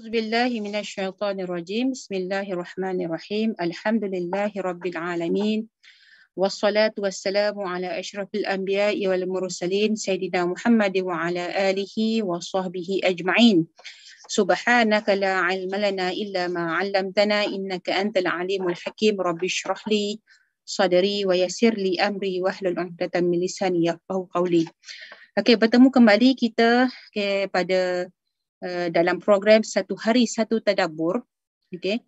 Billahi minasyaitonir rajim. Bismillahirrahmanirrahim. Alhamdulillahi rabbil alamin. Wassalatu wassalamu ala asyrafil anbiya'i wal mursalin sayyidina Muhammad wa ala alihi wa sahbihi ajma'in. Subhanaka la ilma lana illa ma 'allamtana innaka antal alimul hakim. Rabbi shrah li sadri wa yassir li amri wahlul 'uqdatam min lisani yafqahu qawli. Okey, bertemu kembali kita pada dalam program Satu Hari Satu Tadabbur. Okay.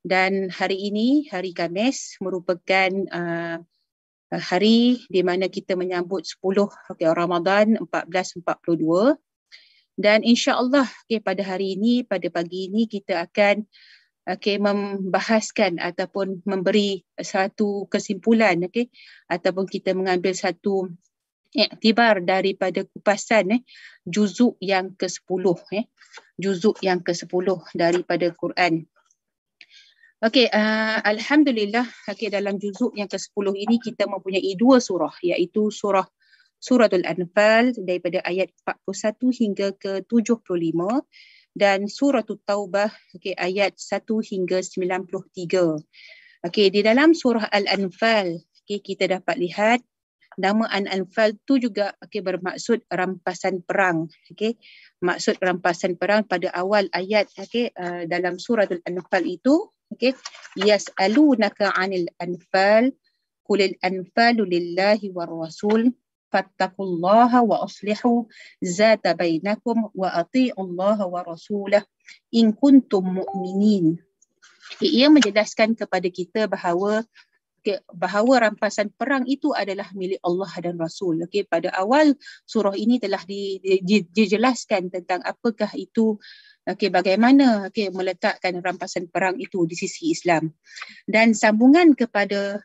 Dan hari ini, hari Khamis, merupakan hari di mana kita menyambut 10 Ramadan 1442. Dan insya-Allah pada hari ini, pada pagi ini kita akan membahaskan ataupun memberi satu kesimpulan ataupun kita mengambil satu iktibar daripada kupasan juzuk yang ke-10 juzuk yang ke-10 daripada Quran. Okey, alhamdulillah dalam juzuk yang ke-10 ini kita mempunyai dua surah, iaitu Suratul Anfal daripada ayat 41 hingga ke 75 dan Suratul Taubah ayat 1 hingga 93. Okey, di dalam surah Al-Anfal kita dapat lihat nama Al-Anfal tu juga bermaksud rampasan perang. Maksud rampasan perang pada awal ayat dalam surah Al-Anfal itu, yas'alunaka 'anil anfal qulil anfalu lillahi war rasul fattaqullaha wa aslihu zata bainakum wa ati'ullaha wa rasulah in kuntum mu'minin. Ia menjelaskan kepada kita bahawa rampasan perang itu adalah milik Allah dan Rasul. Pada awal surah ini telah dijelaskan tentang apakah itu, bagaimana meletakkan rampasan perang itu di sisi Islam. Dan sambungan kepada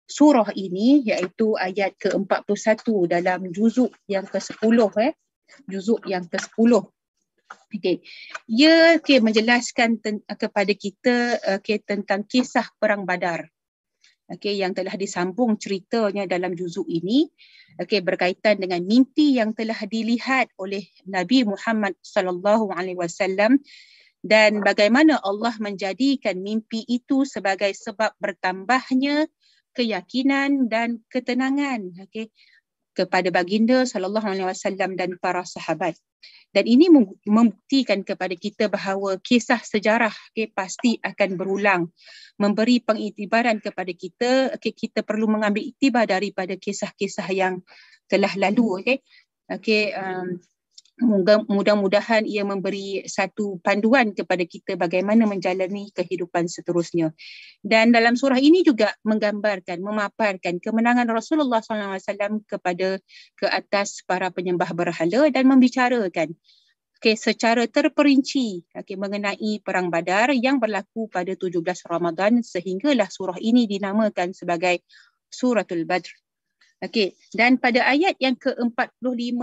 surah ini iaitu ayat ke-41 dalam juzuk yang ke-10 juzuk yang ke-10. Ia menjelaskan kepada kita tentang kisah perang Badar. Yang telah disambung ceritanya dalam juzuk ini berkaitan dengan mimpi yang telah dilihat oleh Nabi Muhammad sallallahu alaihi wasallam dan bagaimana Allah menjadikan mimpi itu sebagai sebab bertambahnya keyakinan dan ketenangan kepada baginda sallallahu alaihi wasallam dan para sahabat. Dan ini membuktikan kepada kita bahawa kisah sejarah pasti akan berulang, memberi pengiktibaran kepada kita. Kita perlu mengambil iktibar daripada kisah-kisah yang telah lalu. Mudah-mudahan ia memberi satu panduan kepada kita bagaimana menjalani kehidupan seterusnya. Dan dalam surah ini juga menggambarkan, memaparkan kemenangan Rasulullah SAW ke atas para penyembah berhala dan membicarakan secara terperinci mengenai perang Badar yang berlaku pada 17 Ramadan sehinggalah surah ini dinamakan sebagai Suratul Badr. Dan pada ayat yang ke-45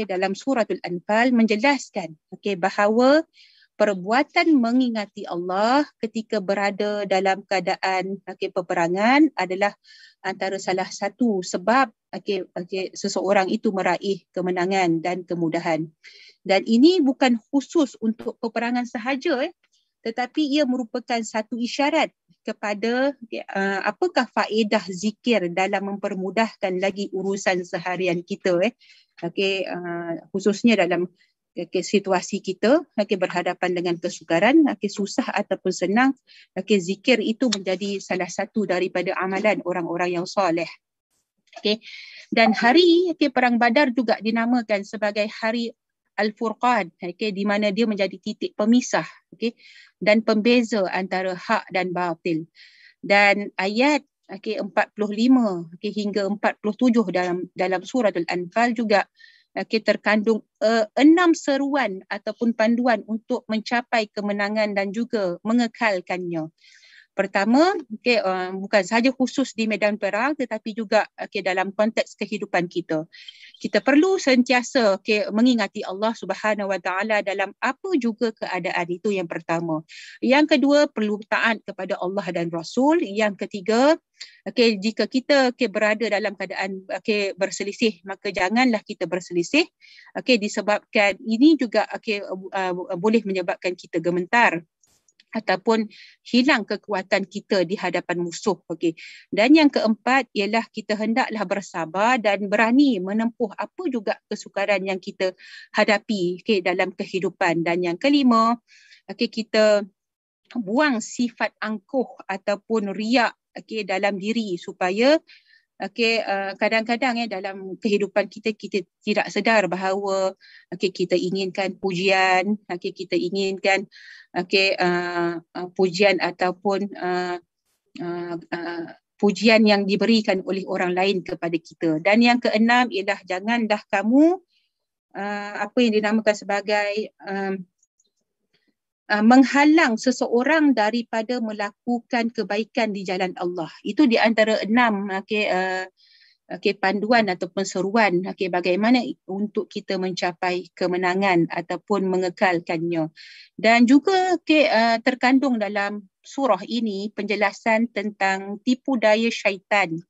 dalam Suratul Anfal menjelaskan bahawa perbuatan mengingati Allah ketika berada dalam keadaan peperangan adalah antara salah satu sebab seseorang itu meraih kemenangan dan kemudahan. Dan ini bukan khusus untuk peperangan sahaja, tetapi ia merupakan satu isyarat kepada apakah faedah zikir dalam mempermudahkan lagi urusan seharian kita, khususnya dalam situasi kita berhadapan dengan kesukaran, susah ataupun senang, zikir itu menjadi salah satu daripada amalan orang-orang yang soleh. Dan hari perang Badar juga dinamakan sebagai hari Al-Furqan, di mana dia menjadi titik pemisah dan pembeza antara hak dan batil. Dan ayat 45 hingga 47 dalam surah Al-Anfal juga terkandung 6 seruan ataupun panduan untuk mencapai kemenangan dan juga mengekalkannya. Pertama, bukan sahaja khusus di medan perang tetapi juga dalam konteks kehidupan kita. Kita perlu sentiasa mengingati Allah Subhanahu Wa Taala dalam apa juga keadaan. Itu yang pertama. Yang kedua, perlu taat kepada Allah dan Rasul. Yang ketiga, jika kita berada dalam keadaan berselisih, maka janganlah kita berselisih. Disebabkan ini juga boleh menyebabkan kita gemetar ataupun hilang kekuatan kita di hadapan musuh. Dan yang keempat ialah kita hendaklah bersabar dan berani menempuh apa juga kesukaran yang kita hadapi dalam kehidupan. Dan yang kelima, kita buang sifat angkuh ataupun riak dalam diri supaya kadang-kadang dalam kehidupan kita tidak sedar bahawa kita inginkan pujian, kita inginkan pujian ataupun pujian yang diberikan oleh orang lain kepada kita. Dan yang keenam ialah janganlah kamu apa yang dinamakan sebagai menghalang seseorang daripada melakukan kebaikan di jalan Allah. Itu di antara 6 panduan ataupun seruan bagaimana untuk kita mencapai kemenangan ataupun mengekalkannya. Dan juga terkandung dalam surah ini penjelasan tentang tipu daya syaitan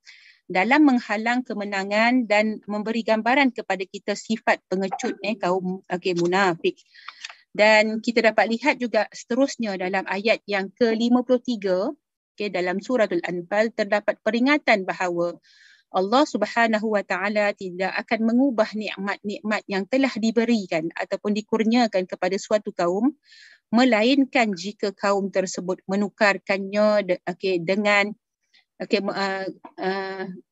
dalam menghalang kemenangan dan memberi gambaran kepada kita sifat pengecut kaum munafik. Dan kita dapat lihat juga seterusnya dalam ayat yang ke-53 dalam suratul Anfal terdapat peringatan bahawa Allah Subhanahu Wa Taala tidak akan mengubah nikmat-nikmat yang telah diberikan ataupun dikurniakan kepada suatu kaum melainkan jika kaum tersebut menukarkannya dengan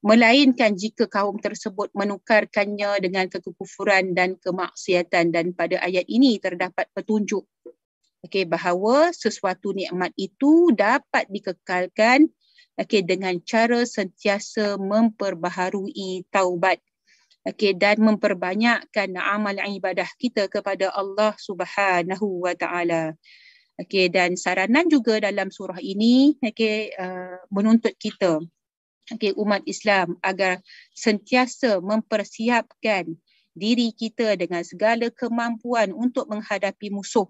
melainkan jika kaum tersebut menukarkannya dengan kekufuran dan kemaksiatan. Dan pada ayat ini terdapat petunjuk bahawa sesuatu nikmat itu dapat dikekalkan dengan cara sentiasa memperbaharui taubat dan memperbanyakkan amal ibadah kita kepada Allah Subhanahu Wa Taala. Dan saranan juga dalam surah ini menuntut kita umat Islam agar sentiasa mempersiapkan diri kita dengan segala kemampuan untuk menghadapi musuh,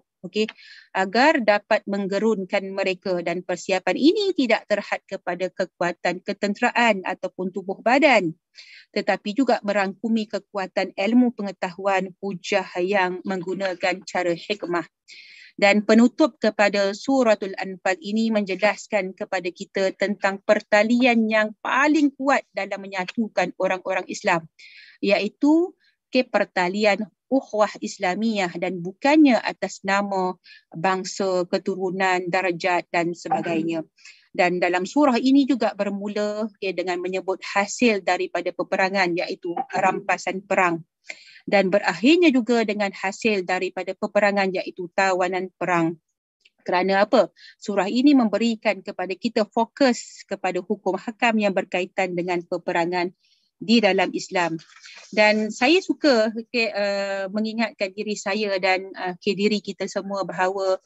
agar dapat menggerunkan mereka. Dan persiapan ini tidak terhad kepada kekuatan ketenteraan ataupun tubuh badan, tetapi juga merangkumi kekuatan ilmu pengetahuan hujah yang menggunakan cara hikmah. Dan penutup kepada suratul Anfal ini menjelaskan kepada kita tentang pertalian yang paling kuat dalam menyatukan orang-orang Islam, iaitu pertalian ukhuwah Islamiyah dan bukannya atas nama bangsa, keturunan, darjat dan sebagainya. Dan dalam surah ini juga bermula dengan menyebut hasil daripada peperangan, iaitu rampasan perang. Dan berakhirnya juga dengan hasil daripada peperangan, iaitu tawanan perang. Kerana apa? Surah ini memberikan kepada kita fokus kepada hukum hakam yang berkaitan dengan peperangan di dalam Islam. Dan saya suka mengingatkan diri saya dan diri kita semua bahawa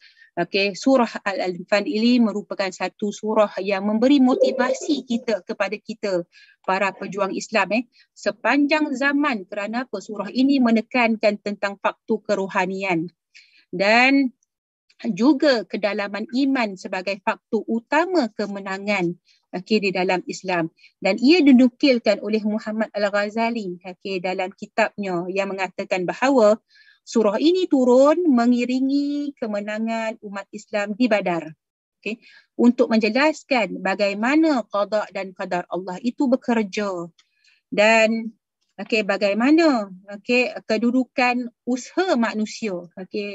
surah Al-Anfal ini merupakan satu surah yang memberi motivasi kepada kita para pejuang Islam sepanjang zaman. Kerana apa? Surah ini menekankan tentang faktor kerohanian dan juga kedalaman iman sebagai faktor utama kemenangan di dalam Islam. Dan ia dinukilkan oleh Muhammad Al-Ghazali dalam kitabnya yang mengatakan bahawa surah ini turun mengiringi kemenangan umat Islam di Badar. Untuk menjelaskan bagaimana qada dan qadar Allah itu bekerja dan bagaimana kedudukan usaha manusia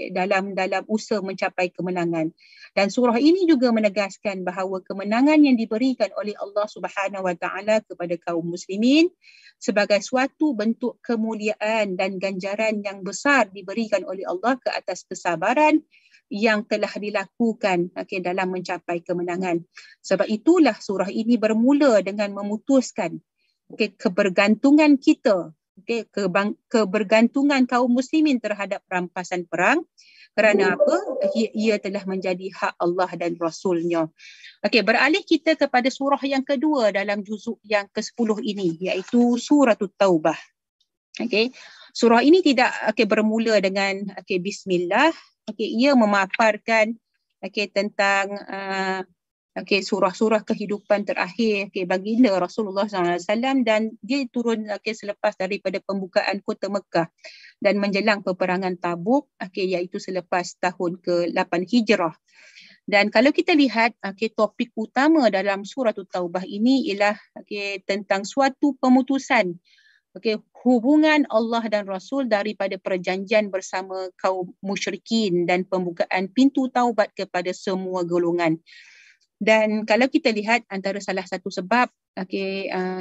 dalam usaha mencapai kemenangan. Dan surah ini juga menegaskan bahawa kemenangan yang diberikan oleh Allah Subhanahu Wa Taala kepada kaum muslimin sebagai suatu bentuk kemuliaan dan ganjaran yang besar diberikan oleh Allah ke atas kesabaran yang telah dilakukan dalam mencapai kemenangan. Sebab itulah surah ini bermula dengan memutuskan kebergantungan kita kebergantungan kaum muslimin terhadap rampasan perang. Kerana apa? Ia telah menjadi hak Allah dan Rasulnya. Okey, beralih kita kepada surah yang kedua dalam juzuk yang ke-10 ini, iaitu surah Taubah. Okey, surah ini tidak bermula dengan bismillah. Ia memaparkan tentang surah-surah kehidupan terakhir baginda Rasulullah SAW, dan dia turun selepas daripada pembukaan kota Mekah dan menjelang peperangan Tabuk, iaitu selepas tahun ke-8 Hijrah. Dan kalau kita lihat topik utama dalam surah Taubah ini ialah tentang suatu pemutusan hubungan Allah dan Rasul daripada perjanjian bersama kaum musyrikin dan pembukaan pintu taubat kepada semua golongan. Dan kalau kita lihat antara salah satu sebab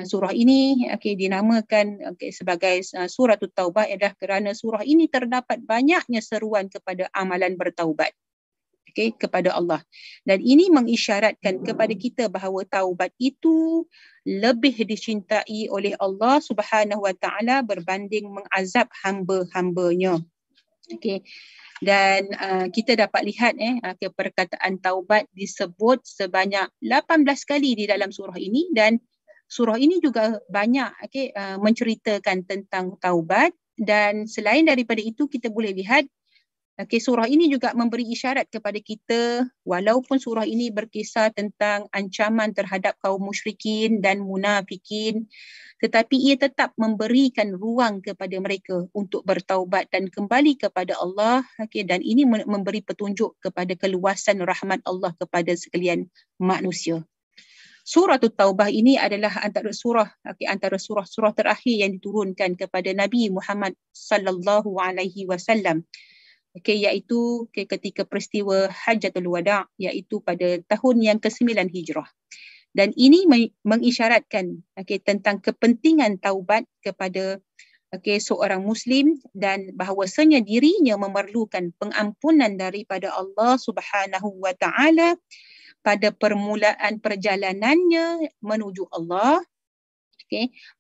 surah ini dinamakan sebagai surah Taubah adalah kerana surah ini terdapat banyaknya seruan kepada amalan bertaubat kepada Allah. Dan ini mengisyaratkan kepada kita bahawa taubat itu lebih dicintai oleh Allah Subhanahu Wa Taala berbanding mengazab hamba-hambanya. Dan kita dapat lihat perkataan taubat disebut sebanyak 18 kali di dalam surah ini, dan surah ini juga banyak menceritakan tentang taubat. Dan selain daripada itu, kita boleh lihat surah ini juga memberi isyarat kepada kita, walaupun surah ini berkisah tentang ancaman terhadap kaum musyrikin dan munafikin, tetapi ia tetap memberikan ruang kepada mereka untuk bertaubat dan kembali kepada Allah, dan ini memberi petunjuk kepada keluasan rahmat Allah kepada sekalian manusia. Surah Taubah ini adalah antara surah-surah terakhir yang diturunkan kepada Nabi Muhammad sallallahu alaihi wasallam. Iaitu ketika peristiwa Hajjatul Wada', iaitu pada tahun yang ke-9 Hijrah. Dan ini mengisyaratkan tentang kepentingan taubat kepada seorang Muslim, dan bahawasanya dirinya memerlukan pengampunan daripada Allah Subhanahu Wa Taala pada permulaan perjalanannya menuju Allah.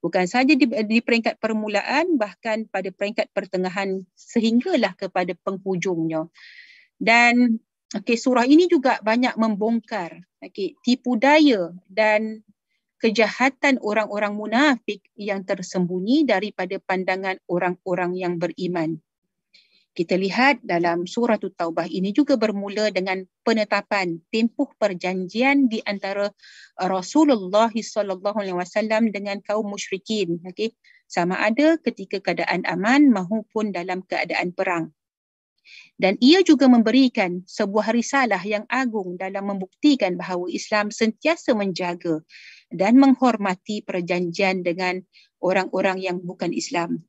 Bukan saja di peringkat permulaan, bahkan pada peringkat pertengahan sehinggalah kepada penghujungnya. Dan surah ini juga banyak membongkar tipu daya dan kejahatan orang-orang munafik yang tersembunyi daripada pandangan orang-orang yang beriman. Kita lihat dalam surah Taubah ini juga bermula dengan penetapan tempoh perjanjian di antara Rasulullah SAW dengan kaum musyrikin, sama ada ketika keadaan aman maupun dalam keadaan perang. Dan ia juga memberikan sebuah risalah yang agung dalam membuktikan bahawa Islam sentiasa menjaga dan menghormati perjanjian dengan orang-orang yang bukan Islam.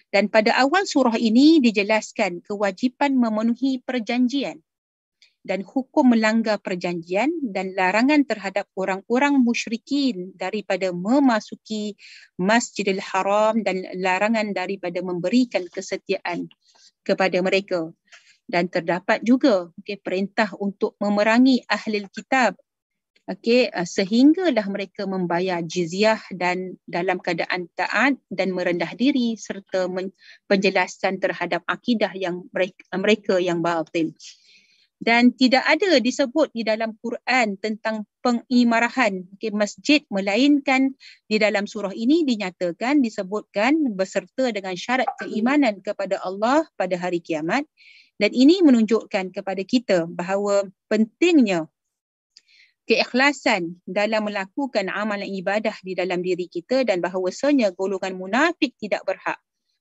Dan pada awal surah ini dijelaskan kewajipan memenuhi perjanjian dan hukum melanggar perjanjian dan larangan terhadap orang-orang musyrikin daripada memasuki Masjidil Haram dan larangan daripada memberikan kesetiaan kepada mereka. Dan terdapat juga perintah untuk memerangi Ahlul Kitab sehinggalah mereka membayar jizyah dan dalam keadaan taat dan merendah diri, serta penjelasan terhadap akidah yang mereka yang batil. Dan tidak ada disebut di dalam Quran tentang pengimarahan masjid, melainkan di dalam surah ini dinyatakan, disebutkan beserta dengan syarat keimanan kepada Allah pada hari kiamat. Dan ini menunjukkan kepada kita bahawa pentingnya keikhlasan dalam melakukan amalan ibadah di dalam diri kita, dan bahawasanya golongan munafik tidak berhak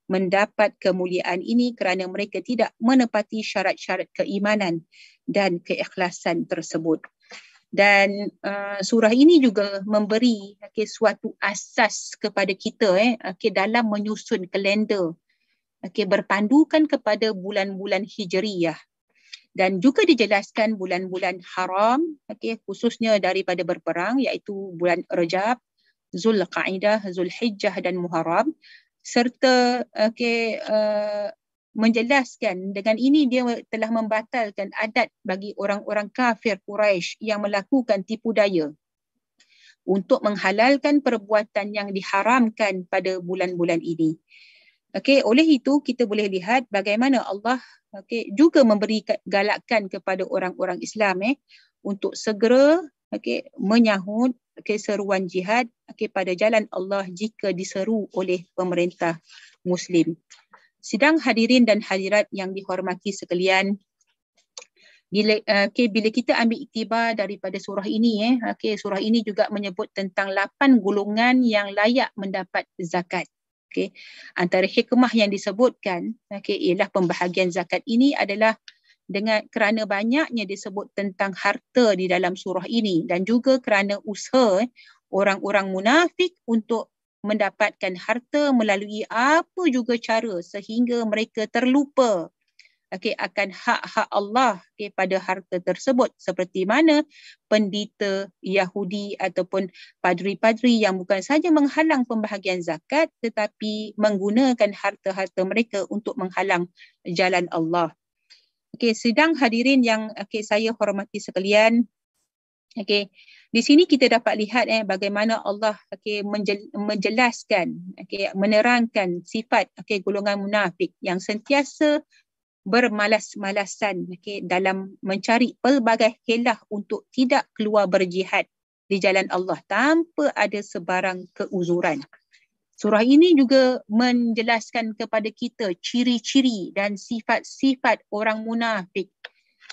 mendapat kemuliaan ini kerana mereka tidak menepati syarat-syarat keimanan dan keikhlasan tersebut. Dan surah ini juga memberi suatu asas kepada kita dalam menyusun kalender berpandukan kepada bulan-bulan Hijriyah. Dan juga dijelaskan bulan-bulan haram khususnya daripada berperang, iaitu bulan Rajab, Zulqa'dah, Zulhijjah dan Muharram, serta menjelaskan dengan ini dia telah membatalkan adat bagi orang-orang kafir Quraisy yang melakukan tipu daya untuk menghalalkan perbuatan yang diharamkan pada bulan-bulan ini. Okey, oleh itu kita boleh lihat bagaimana Allah juga memberi galakkan kepada orang-orang Islam untuk segera menyahut seruan jihad pada jalan Allah jika diseru oleh pemerintah Muslim. Sidang hadirin dan hadirat yang dihormati sekalian, bila kita ambil iktibar daripada surah ini, surah ini juga menyebut tentang 8 golongan yang layak mendapat zakat. Antara hikmah yang disebutkan ialah pembahagian zakat ini adalah kerana banyaknya disebut tentang harta di dalam surah ini dan juga kerana usaha orang-orang munafik untuk mendapatkan harta melalui apa juga cara sehingga mereka terlupa akan hak-hak Allah pada harta tersebut, seperti mana pendeta Yahudi ataupun padri-padri yang bukan sahaja menghalang pembahagian zakat tetapi menggunakan harta-harta mereka untuk menghalang jalan Allah. Sidang hadirin yang saya hormati sekalian, di sini kita dapat lihat bagaimana Allah menjelaskan, menerangkan sifat golongan munafik yang sentiasa bermalas-malasan dalam mencari pelbagai helah untuk tidak keluar berjihad di jalan Allah tanpa ada sebarang keuzuran. Surah ini juga menjelaskan kepada kita ciri-ciri dan sifat-sifat orang munafik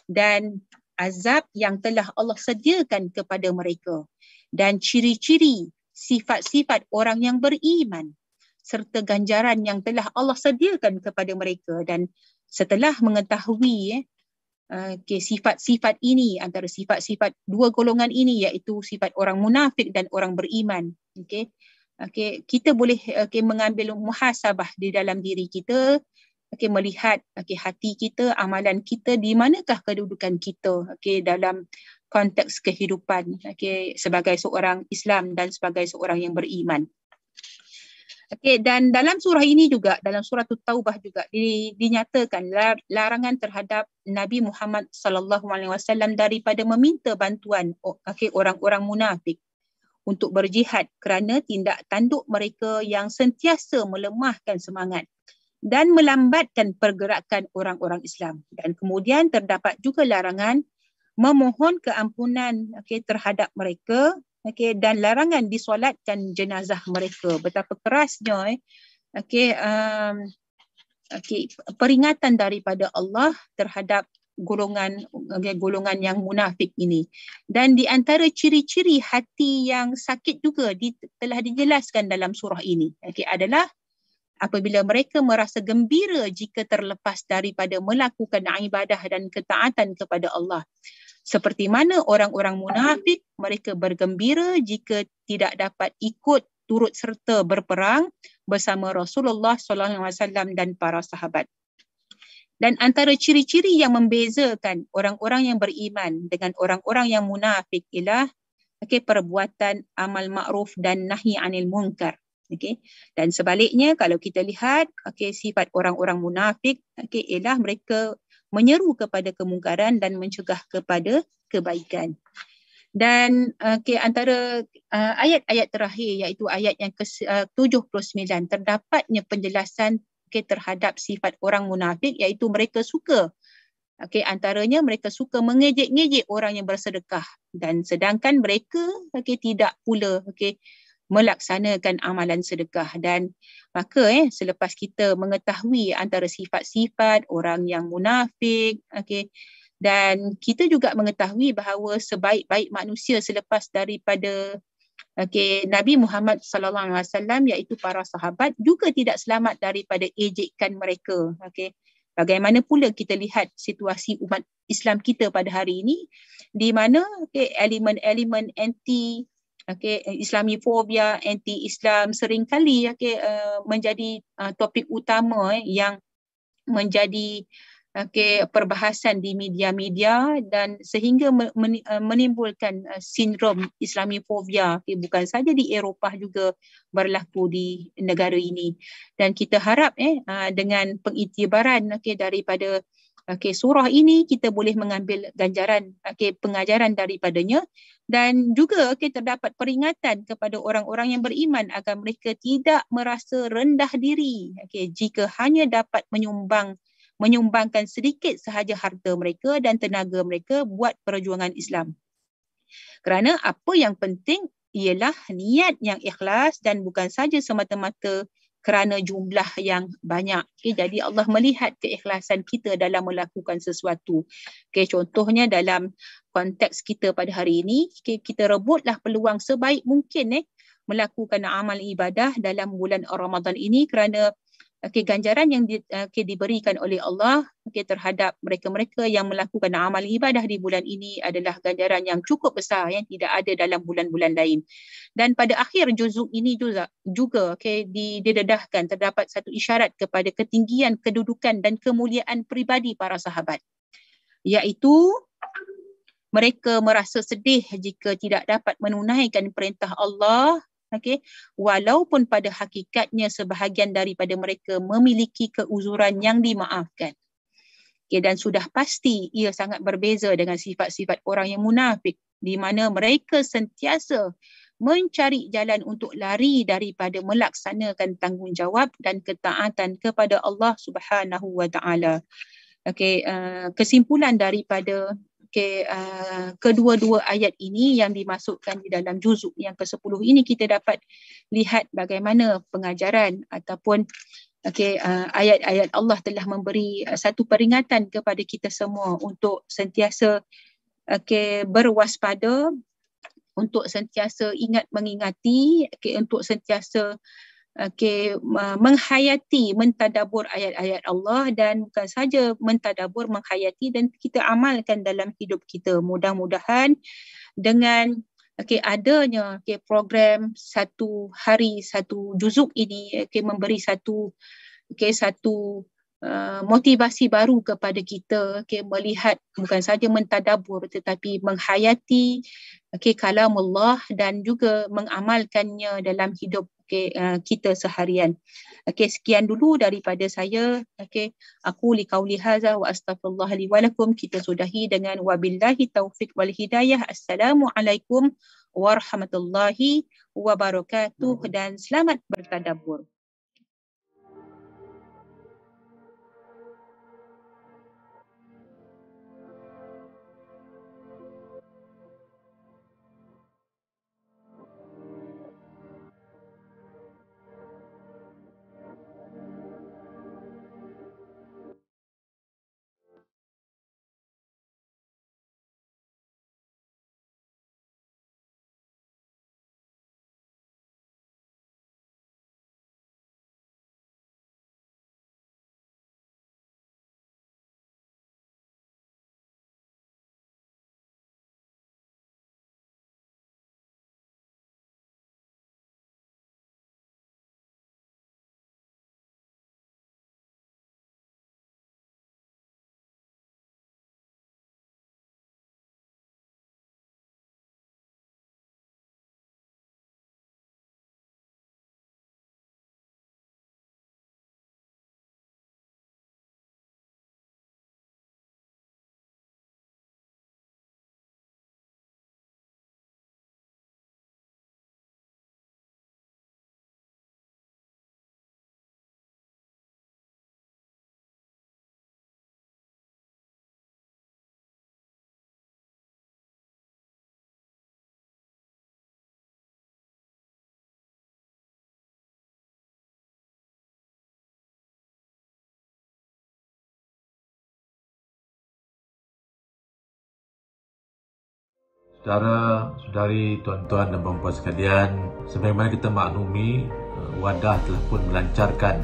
dan azab yang telah Allah sediakan kepada mereka dan ciri-ciri sifat-sifat orang yang beriman serta ganjaran yang telah Allah sediakan kepada mereka. Dan setelah mengetahui sifat-sifat ini, antara sifat-sifat dua golongan ini iaitu sifat orang munafik dan orang beriman, kita boleh mengambil muhasabah di dalam diri kita, melihat hati kita, amalan kita, di manakah kedudukan kita dalam konteks kehidupan sebagai seorang Islam dan sebagai seorang yang beriman. Dan dalam surah ini juga, dalam surah Taubah juga dinyatakan larangan terhadap Nabi Muhammad SAW daripada meminta bantuan orang-orang munafik untuk berjihad kerana tindak tanduk mereka yang sentiasa melemahkan semangat dan melambatkan pergerakan orang-orang Islam. Dan kemudian terdapat juga larangan memohon keampunan terhadap mereka, dan larangan disolatkan jenazah mereka. Betapa kerasnya peringatan daripada Allah terhadap golongan yang munafik ini. Dan di antara ciri-ciri hati yang sakit juga telah dijelaskan dalam surah ini adalah apabila mereka merasa gembira jika terlepas daripada melakukan ibadah dan ketaatan kepada Allah. Seperti mana orang-orang munafik, mereka bergembira jika tidak dapat ikut turut serta berperang bersama Rasulullah SAW dan para sahabat. Dan antara ciri-ciri yang membezakan orang-orang yang beriman dengan orang-orang yang munafik ialah perbuatan amal ma'ruf dan nahi anil munkar. Dan sebaliknya kalau kita lihat sifat orang-orang munafik ialah mereka menyeru kepada kemungkaran dan mencegah kepada kebaikan. Dan antara ayat-ayat terakhir iaitu ayat yang ke-79 terdapatnya penjelasan terhadap sifat orang munafik iaitu mereka suka antaranya mereka suka mengejek-ngejek orang yang bersedekah, dan sedangkan mereka tidak pula melaksanakan amalan sedekah. Dan maka selepas kita mengetahui antara sifat-sifat orang yang munafik, dan kita juga mengetahui bahawa sebaik-baik manusia selepas daripada Nabi Muhammad SAW iaitu para sahabat juga tidak selamat daripada ejekan mereka. Bagaimana pula kita lihat situasi umat Islam kita pada hari ini di mana elemen-elemen anti Islamifobia, anti-Islam seringkali menjadi topik utama yang menjadi perbahasan di media-media, dan sehingga menimbulkan sindrom Islamifobia bukan saja di Eropah, juga berlaku di negara ini. Dan kita harap dengan pengiktibaran daripada surah ini kita boleh mengambil ganjaran, pengajaran daripadanya, dan juga terdapat peringatan kepada orang-orang yang beriman agar mereka tidak merasa rendah diri jika hanya dapat menyumbangkan sedikit sahaja harta mereka dan tenaga mereka buat perjuangan Islam. Kerana apa yang penting ialah niat yang ikhlas dan bukan saja semata-mata kerana jumlah yang banyak. Jadi Allah melihat keikhlasan kita dalam melakukan sesuatu. Contohnya dalam konteks kita pada hari ini, kita rebutlah peluang sebaik mungkin melakukan amal ibadah dalam bulan Ramadan ini, kerana ganjaran yang diberikan oleh Allah terhadap mereka-mereka yang melakukan amal ibadah di bulan ini adalah ganjaran yang cukup besar yang tidak ada dalam bulan-bulan lain. Dan pada akhir juzuk ini juga didedahkan terdapat satu isyarat kepada ketinggian kedudukan dan kemuliaan pribadi para sahabat, iaitu mereka merasa sedih jika tidak dapat menunaikan perintah Allah, walaupun pada hakikatnya sebahagian daripada mereka memiliki keuzuran yang dimaafkan. Dan sudah pasti ia sangat berbeza dengan sifat-sifat orang yang munafik, di mana mereka sentiasa mencari jalan untuk lari daripada melaksanakan tanggungjawab dan ketaatan kepada Allah Subhanahu wa taala. Kesimpulan daripada kedua-dua ayat ini yang dimasukkan di dalam juzuk yang ke-10 ini, kita dapat lihat bagaimana pengajaran ataupun ayat-ayat Allah telah memberi satu peringatan kepada kita semua untuk sentiasa berwaspada, untuk sentiasa ingat mengingati, untuk sentiasa menghayati, mentadabur ayat-ayat Allah, dan bukan saja mentadabur, menghayati dan kita amalkan dalam hidup kita. Mudah-mudahan dengan adanya program satu hari satu juzuk ini memberi satu motivasi baru kepada kita melihat, bukan saja mentadabur tetapi menghayati kalamullah dan juga mengamalkannya dalam hidup kita seharian. Sekian dulu daripada saya. Aku liqauli hadza wa astaghfirullah li wa lakum. Kita sudahi dengan wabillahi taufik wal hidayah. Assalamualaikum warahmatullahi wabarakatuh dan selamat bertadabbur. Saudara-saudari, tuan-tuan dan puan-puan sekalian, sebagaimana kita maklumi, Wadah telah pun melancarkan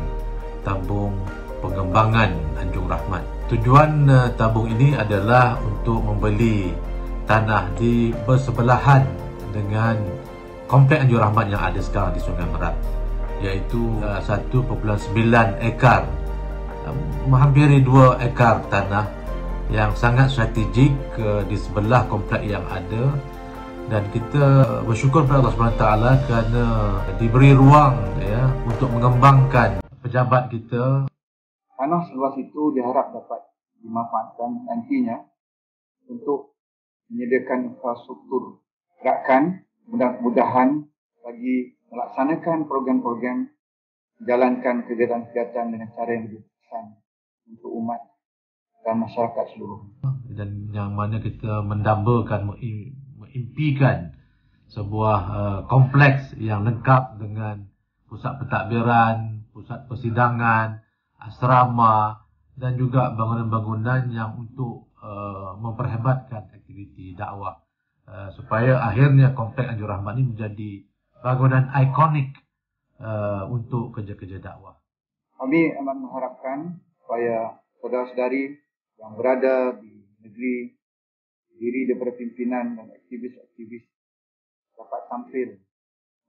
tabung pengembangan Anjung Rahmat. Tujuan tabung ini adalah untuk membeli tanah di bersebelahan dengan kompleks Anjung Rahmat yang ada sekarang di Sungai Merak, iaitu 1.9 ekar, menghampiri 2 ekar tanah yang sangat strategik di sebelah kompleks yang ada, dan kita bersyukur kepada Allah SWT kerana diberi ruang untuk mengembangkan pejabat kita. Tanah seluas itu diharap dapat dimanfaatkan nantinya untuk menyediakan infrastruktur gerakan, mudah-mudahan bagi melaksanakan program-program, jalankan kegiatan-kegiatan dengan cara yang lebih berkesan untuk umat dan masyarakat seluruhnya. Dan yang mana kita mendambakan, mengimpikan sebuah kompleks yang lengkap dengan pusat pentadbiran, pusat persidangan, asrama dan juga bangunan-bangunan yang untuk memperhebatkan aktiviti dakwah supaya akhirnya kompleks Anjur Rahmat ini menjadi bangunan ikonik untuk kerja-kerja dakwah. Kami amat mengharapkan supaya saudara-saudari yang berada di negeri, diri daripada pimpinan dan aktivis-aktivis dapat tampil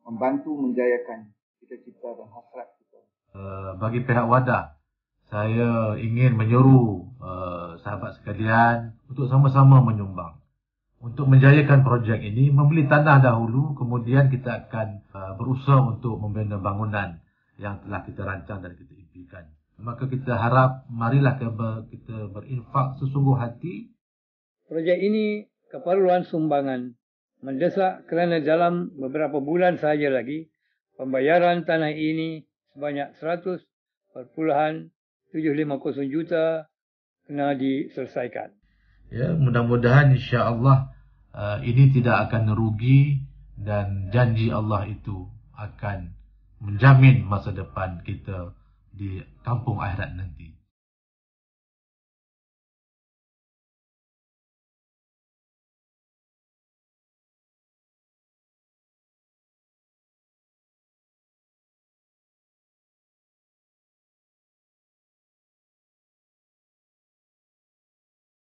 membantu menjayakan cita-cita dan hasrat kita. Bagi pihak wadah, saya ingin menyuruh sahabat sekalian untuk sama-sama menyumbang. Untuk menjayakan projek ini, membeli tanah dahulu, kemudian kita akan berusaha untuk membina bangunan yang telah kita rancang dan kita impikan. Maka kita harap, marilah kita berinfak sesungguh hati. Projek ini keperluan sumbangan mendesak kerana dalam beberapa bulan sahaja lagi, pembayaran tanah ini sebanyak 100,750 juta kena diselesaikan. Ya, mudah-mudahan insya-Allah ini tidak akan rugi dan janji Allah itu akan menjamin masa depan kita di kampung akhirat nanti.